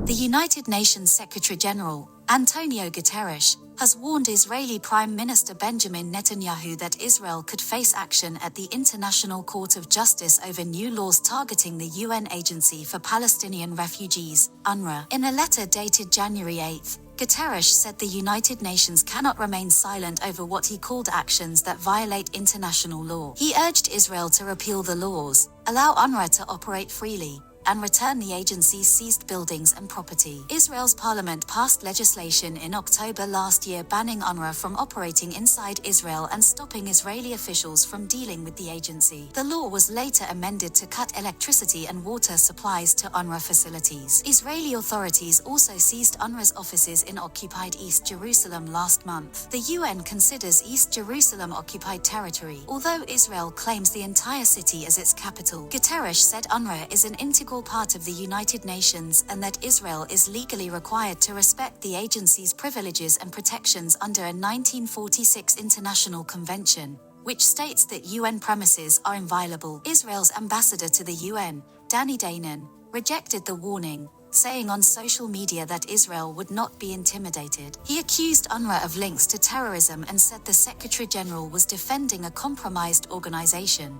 The United Nations Secretary-General, Antonio Guterres, has warned Israeli Prime Minister Benjamin Netanyahu that Israel could face action at the International Court of Justice over new laws targeting the UN Agency for Palestinian Refugees, UNRWA. In a letter dated January 8, Guterres said the United Nations cannot remain silent over what he called actions that violate international law. He urged Israel to repeal the laws, allow UNRWA to operate freely, and return the agency's seized buildings and property. Israel's parliament passed legislation in October last year banning UNRWA from operating inside Israel and stopping Israeli officials from dealing with the agency. The law was later amended to cut electricity and water supplies to UNRWA facilities. Israeli authorities also seized UNRWA's offices in occupied East Jerusalem last month. The UN considers East Jerusalem occupied territory, although Israel claims the entire city as its capital. Guterres said UNRWA is an integral part of the United Nations and that Israel is legally required to respect the agency's privileges and protections under a 1946 international convention, which states that UN premises are inviolable. Israel's ambassador to the UN, Danny Danon, rejected the warning, saying on social media that Israel would not be intimidated. He accused UNRWA of links to terrorism and said the Secretary-General was defending a compromised organization.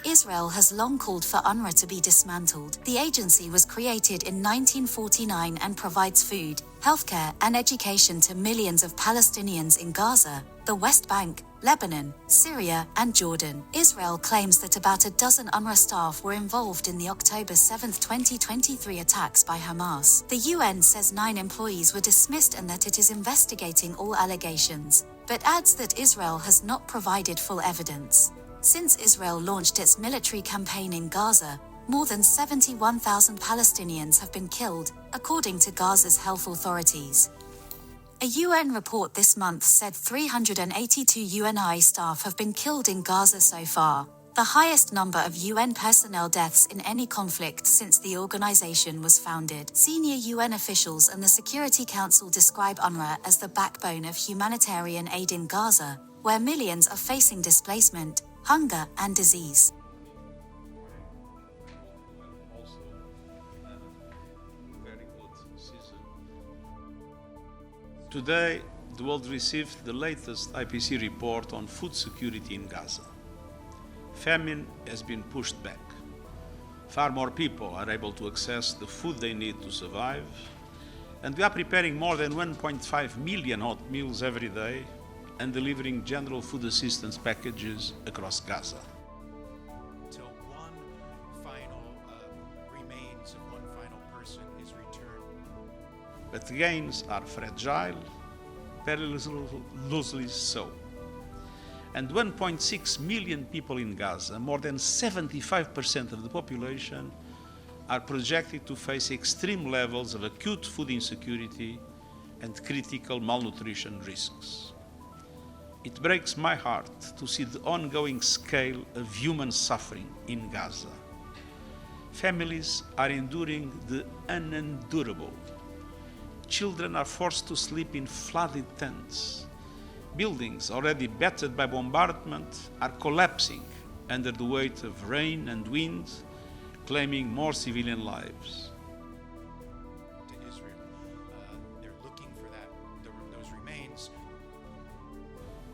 Israel has long called for UNRWA to be dismantled. The agency was created in 1949 and provides food, healthcare, and education to millions of Palestinians in Gaza, the West Bank, Lebanon, Syria, and Jordan. Israel claims that about a dozen UNRWA staff were involved in the October 7, 2023 attacks by Hamas. The UN says 9 employees were dismissed and that it is investigating all allegations, but adds that Israel has not provided full evidence. Since Israel launched its military campaign in Gaza, more than 71,000 Palestinians have been killed, according to Gaza's health authorities. A UN report this month said 382 UNI staff have been killed in Gaza so far, the highest number of UN personnel deaths in any conflict since the organization was founded. Senior UN officials and the Security Council describe UNRWA as the backbone of humanitarian aid in Gaza, where millions are facing displacement, hunger, and disease. Today, the world received the latest IPC report on food security in Gaza. Famine has been pushed back. Far more people are able to access the food they need to survive, and we are preparing more than 1.5 million hot meals every day and delivering general food assistance packages across Gaza. Until one final remains of one final person is returned. But the gains are fragile, perilously so. And 1.6 million people in Gaza, more than 75% of the population, are projected to face extreme levels of acute food insecurity and critical malnutrition risks. It breaks my heart to see the ongoing scale of human suffering in Gaza. Families are enduring the unendurable. Children are forced to sleep in flooded tents. Buildings already battered by bombardment are collapsing under the weight of rain and wind, claiming more civilian lives. To Israel, they're looking for those remains.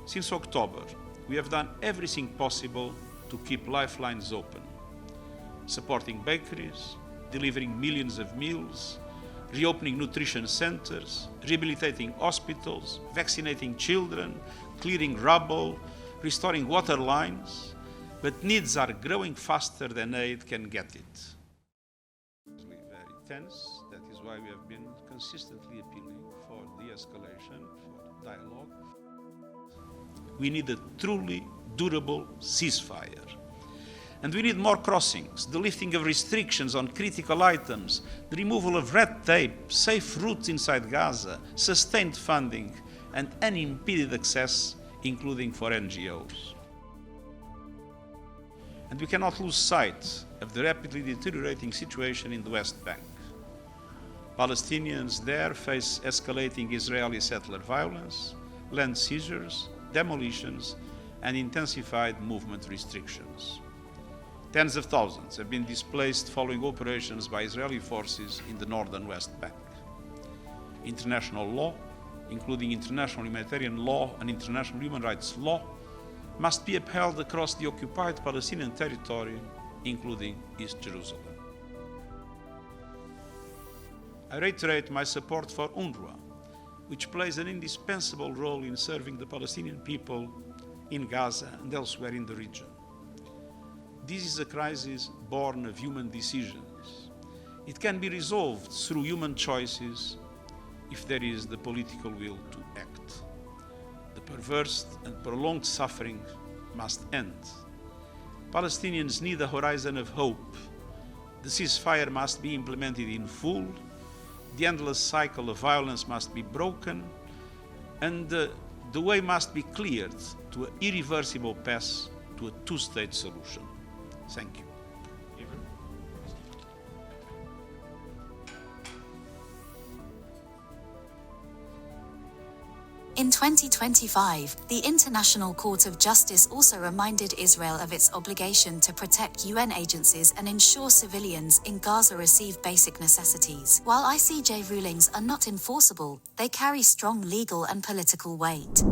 Since October, we have done everything possible to keep lifelines open, supporting bakeries, delivering millions of meals, reopening nutrition centers, rehabilitating hospitals, vaccinating children, clearing rubble, restoring water lines, but needs are growing faster than aid can get it. It's very tense. That is why we have been consistently appealing for de-escalation, for dialogue. We need a truly durable ceasefire. And we need more crossings, the lifting of restrictions on critical items, the removal of red tape, safe routes inside Gaza, sustained funding, and unimpeded access, including for NGOs. And we cannot lose sight of the rapidly deteriorating situation in the West Bank. Palestinians there face escalating Israeli settler violence, land seizures, demolitions, and intensified movement restrictions. Tens of thousands have been displaced following operations by Israeli forces in the northern West Bank. International law, including international humanitarian law and international human rights law, must be upheld across the occupied Palestinian territory, including East Jerusalem. I reiterate my support for UNRWA, which plays an indispensable role in serving the Palestinian people in Gaza and elsewhere in the region. This is a crisis born of human decisions. It can be resolved through human choices if there is the political will to act. The perverse and prolonged suffering must end. Palestinians need a horizon of hope. The ceasefire must be implemented in full. The endless cycle of violence must be broken, and the way must be cleared to an irreversible path to a two-state solution. Thank you. In 2025, the International Court of Justice also reminded Israel of its obligation to protect UN agencies and ensure civilians in Gaza receive basic necessities. While ICJ rulings are not enforceable, they carry strong legal and political weight.